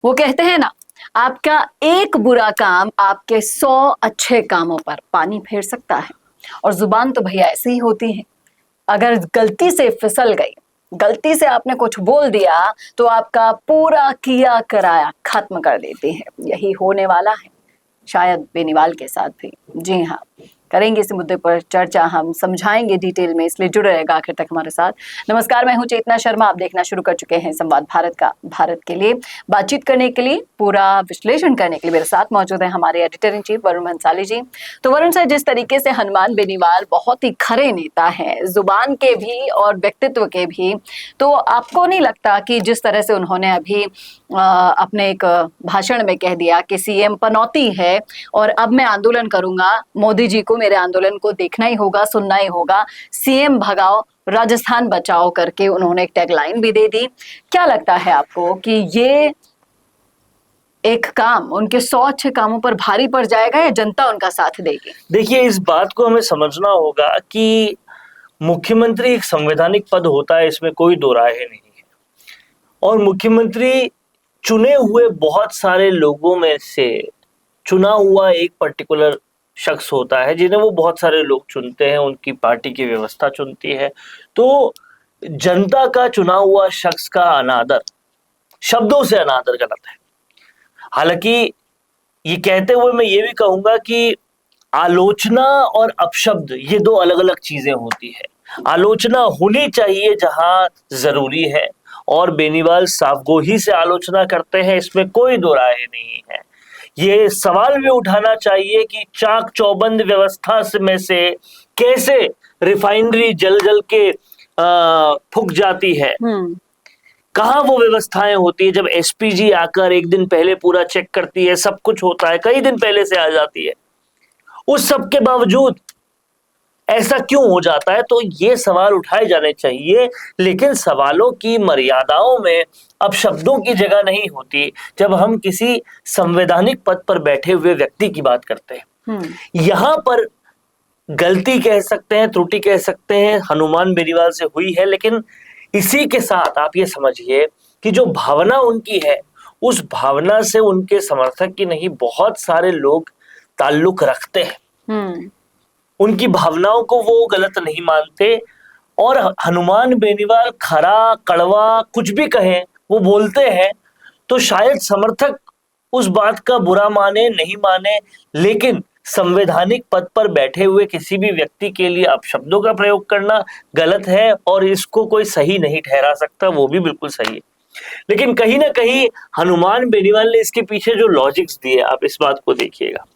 वो कहते हैं ना, आपका एक बुरा काम आपके 100 अच्छे कामों पर पानी फेर सकता है। और जुबान तो भैया ऐसी ही होती है, अगर गलती से फिसल गई, गलती से आपने कुछ बोल दिया तो आपका पूरा किया कराया खत्म कर देती है। यही होने वाला है शायद बेनीवाल के साथ भी। जी हाँ, करेंगे इस मुद्दे पर चर्चा, हम समझाएंगे डिटेल में, इसलिए जुड़े रहेगा आखिर तक हमारे साथ। नमस्कार, मैं हूं चेतना शर्मा, आप देखना शुरू कर चुके हैं संवाद भारत का। भारत के लिए बातचीत करने के लिए, पूरा विश्लेषण करने के लिए मेरे साथ मौजूद है हमारे editor in chief Varun Bhansali ji. तो वरुण सर, जिस तरीके से हनुमान बेनीवाल बहुत ही खरे नेता हैं, जुबान के भी और व्यक्तित्व के भी, तो आपको नहीं लगता कि जिस तरह से उन्होंने अभी अपने एक भाषण में कह दिया कि सीएम पनौती है और अब मैं आंदोलन करूंगा, मोदी जी को मेरे आंदोलन को देखना ही होगा, सुनना ही होगा, सीएम भगाओ राजस्थान बचाओ करके उन्होंने एक टैगलाइन भी दे दी। क्या लगता है आपको कि ये एक काम उनके 100 अच्छे कामों पर भारी पड़ जाएगा या जनता उनका साथ देगी? देखिए, इस बात को हमें समझना होगा कि मुख्यमंत्री एक संवैधानिक पद होता है, इसमें कोई दो राय नहीं है। और मुख्यमंत्री चुने हुए बहुत सारे लोगों में से चुना हुआ एक पर्टिकुलर शख्स होता है, जिन्हें वो बहुत सारे लोग चुनते हैं, उनकी पार्टी की व्यवस्था चुनती है। तो जनता का चुना हुआ शख्स का अनादर, शब्दों से अनादर गलत है। हालांकि ये कहते हुए मैं ये भी कहूंगा कि आलोचना और अपशब्द ये दो अलग अलग चीजें होती है। आलोचना होनी चाहिए जहां जरूरी है, और बेनीवाल साफगोही से आलोचना करते हैं, इसमें कोई दो राय नहीं है। ये सवाल भी उठाना चाहिए कि चाक चौबंद व्यवस्था में से कैसे रिफाइनरी जल जल के फूक जाती है। कहाँ वो व्यवस्थाएं होती है जब एसपीजी आकर एक दिन पहले पूरा चेक करती है, सब कुछ होता है, कई दिन पहले से आ जाती है। उस सब के बावजूद ऐसा क्यों हो जाता है? तो ये सवाल उठाए जाने चाहिए, लेकिन सवालों की मर्यादाओं में अब शब्दों की जगह नहीं होती जब हम किसी संवैधानिक पद पर बैठे हुए व्यक्ति की बात करते हैं। यहां पर गलती कह सकते हैं, त्रुटि कह सकते हैं, हनुमान बेनीवाल से हुई है, लेकिन इसी के साथ आप ये समझिए कि जो भावना उनकी है, उस भावना से उनके समर्थक की नहीं, बहुत सारे लोग ताल्लुक रखते हैं। उनकी भावनाओं को वो गलत नहीं मानते। और हनुमान बेनीवाल खरा कड़वा कुछ भी कहें, वो बोलते हैं, तो शायद समर्थक उस बात का बुरा माने नहीं माने, लेकिन संवैधानिक पद पर बैठे हुए किसी भी व्यक्ति के लिए अपशब्दों का प्रयोग करना गलत है, और इसको कोई सही नहीं ठहरा सकता, वो भी बिल्कुल सही है। लेकिन कहीं ना कहीं हनुमान बेनीवाल ने इसके पीछे जो लॉजिक्स दिए, आप इस बात को देखिएगा।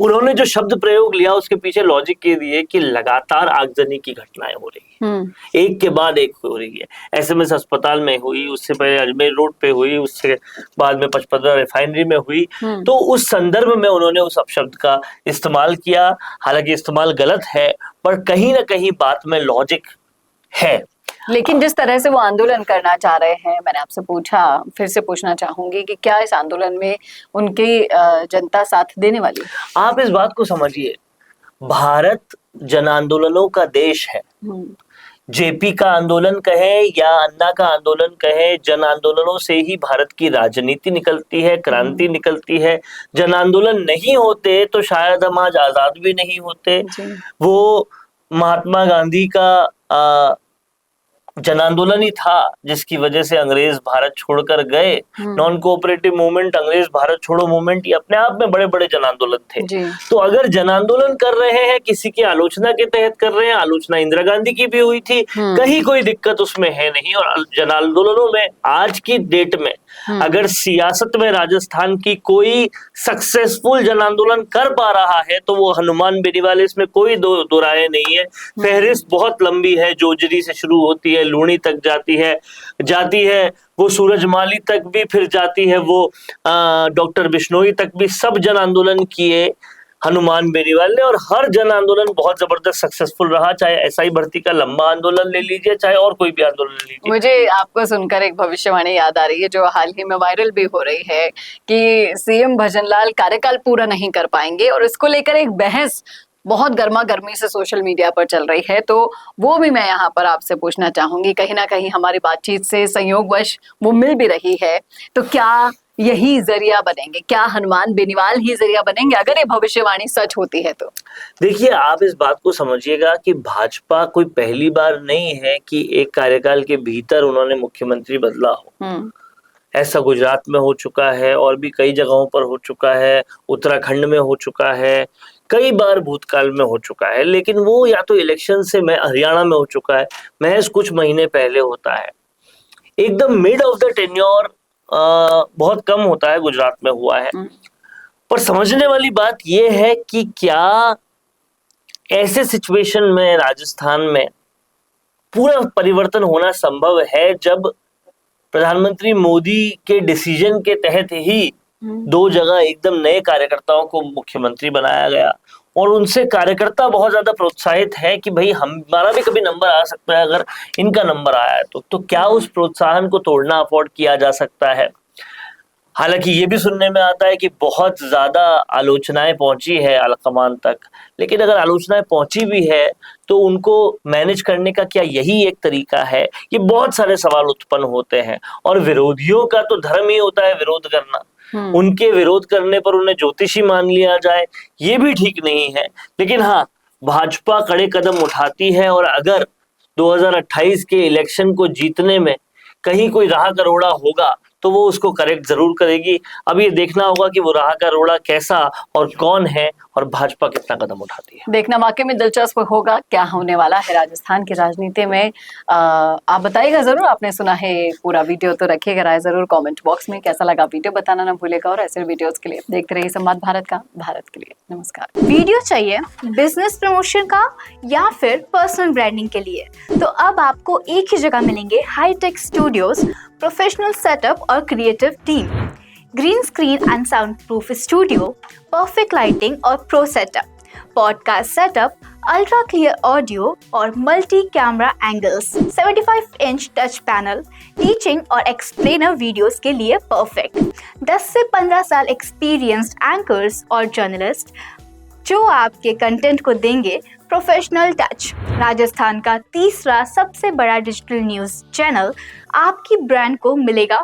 उन्होंने जो शब्द प्रयोग लिया उसके पीछे लॉजिक ये दिए कि लगातार आगजनी की घटनाएं हो रही है, एक के बाद एक हो रही है। एसएमएस अस्पताल में हुई, उससे पहले अजमेर रोड पे हुई, उससे बाद में पचपदरा रिफाइनरी में हुई। तो उस संदर्भ में उन्होंने उस अपशब्द का इस्तेमाल किया। हालांकि इस्तेमाल गलत है, पर कहीं ना कहीं बात में लॉजिक है। लेकिन जिस तरह से वो आंदोलन करना चाह रहे हैं, मैंने आपसे पूछा, फिर से पूछना चाहूंगी कि क्या इस आंदोलन में उनकी जनता साथ देने वाली है? आप इस बात को समझिए, भारत जन आंदोलनों का देश है। जेपी का आंदोलन कहे या अन्ना का आंदोलन कहे, जन आंदोलनों से ही भारत की राजनीति निकलती है, क्रांति निकलती है। जन आंदोलन नहीं होते तो शायद हम आज आजाद भी नहीं होते। वो महात्मा गांधी का जन आंदोलन ही था जिसकी वजह से अंग्रेज भारत छोड़कर गए। नॉन कोऑपरेटिव मूवमेंट, अंग्रेज भारत छोड़ो मूवमेंट, ये अपने आप में बड़े बड़े जन आंदोलन थे। तो अगर जन आंदोलन कर रहे हैं, किसी की आलोचना के तहत कर रहे हैं, आलोचना इंदिरा गांधी की भी हुई थी, कहीं कोई दिक्कत उसमें है नहीं। और जन आंदोलनों में आज की डेट में अगर सियासत में राजस्थान की कोई सक्सेसफुल जन आंदोलन कर पा रहा है तो वो हनुमान बेनीवाल, इसमें कोई दो राय नहीं है। फहरिस्त बहुत लंबी है, जोजरी से शुरू होती है, लूणी तक जाती है, वो सूरजमाली तक भी फिर जाती है, वो डॉक्टर बिश्नोई तक भी। सब जन आंदोलन किए हनुमान बेनीवाल ने, और हर जन आंदोलन बहुत जबरदस्त सक्सेसफुल रहा। चाहे एसआई भर्ती का लंबा आंदोलन ले लीजिए, चाहे और कोई भी आंदोलन ले लीजिए। मुझे आपको सुनकर एक भविष्यवाणी याद आ रही है जो हाल ही में वायरल भी हो रही है कि सीएम भजनलाल कार्यकाल पूरा नहीं कर पाएंगे, और इसको लेकर एक बहस बहुत गर्मा गर्मी से सोशल मीडिया पर चल रही है, तो वो भी मैं यहाँ पर आपसे पूछना चाहूंगी। कहीं ना कहीं हमारी बातचीत से संयोगवश वो मिल भी रही है, तो क्या यही जरिया बनेंगे? क्या हनुमान बेनीवाल ही जरिया बनेंगे अगर ये भविष्यवाणी सच होती है तो? देखिए, आप इस बात को समझिएगा कि भाजपा कोई पहली बार नहीं है कि एक कार्यकाल के भीतर उन्होंने मुख्यमंत्री बदला हो। ऐसा गुजरात में हो चुका है और भी कई जगहों पर हो चुका है, उत्तराखंड में हो चुका है, कई बार भूतकाल में हो चुका है। लेकिन वो या तो इलेक्शन से, मैं हरियाणा में हो चुका है, महज कुछ महीने पहले होता है। एकदम मिड ऑफ द टेन्योर बहुत कम होता है, गुजरात में हुआ है। पर समझने वाली बात यह है कि क्या ऐसे सिचुएशन में राजस्थान में पूरा परिवर्तन होना संभव है जब प्रधानमंत्री मोदी के डिसीजन के तहत ही 2 जगह एकदम नए कार्यकर्ताओं को मुख्यमंत्री बनाया गया और उनसे कार्यकर्ता बहुत ज्यादा प्रोत्साहित है कि भाई हमारा भी कभी नंबर आ सकता है अगर इनका नंबर आया है तो क्या उस प्रोत्साहन को तोड़ना अफोर्ड किया जा सकता है? हालांकि ये भी सुनने में आता है कि बहुत ज्यादा आलोचनाएं पहुंची है आलाकमान तक, लेकिन अगर आलोचनाएं पहुंची भी है तो उनको मैनेज करने का क्या यही एक तरीका है? ये बहुत सारे सवाल उत्पन्न होते हैं और विरोधियों का तो धर्म ही होता है विरोध करना। उनके विरोध करने पर उन्हें ज्योतिषी मान लिया जाए, ये भी ठीक नहीं है। लेकिन हाँ, भाजपा कड़े कदम उठाती है और अगर 2028 के इलेक्शन को जीतने में कहीं कोई राह करोड़ा होगा तो वो उसको करेक्ट जरूर करेगी। अब ये देखना होगा कि वो राह करोड़ा कैसा और कौन है और भाजपा कितना कदम उठाती है। देखना वाकई में दिलचस्प होगा क्या होने वाला है राजस्थान की राजनीति में। आप बताइएगा जरूर, आपने सुना है पूरा वीडियो तो रखिएगा राय जरूर कमेंट बॉक्स में। कैसा लगा वीडियो बताना ना भूलेगा और ऐसे वीडियोस के लिए देखते रहिए संवाद भारत का, भारत के लिए नमस्कार। वीडियो चाहिए बिजनेस प्रमोशन का या फिर पर्सनल ब्रांडिंग के लिए, तो अब आपको एक ही जगह मिलेंगे हाईटेक स्टूडियोज, प्रोफेशनल सेटअप और creative team, green screen and soundproof studio, perfect lighting और pro setup, podcast setup, ultra clear audio और multi camera angles, 75 inch touch panel, teaching और एक्सप्लेनर वीडियोस के लिए परफेक्ट, 10 से 15 साल experienced anchors और journalist जो आपके कंटेंट को देंगे प्रोफेशनल टच। राजस्थान का तीसरा सबसे बड़ा डिजिटल न्यूज़ चैनल आपकी ब्रांड को मिलेगा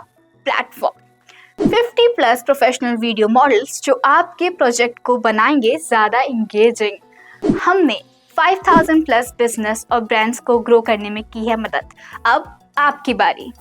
प्लेटफॉर्म। 50+ प्रोफेशनल वीडियो मॉडल्स जो आपके प्रोजेक्ट को बनाएंगे ज़्यादा इंगेजिंग। हमने 5000+ बिजनेस और ब्रांड्स को ग्रो करने में की है मदद। अब आपकी बारी।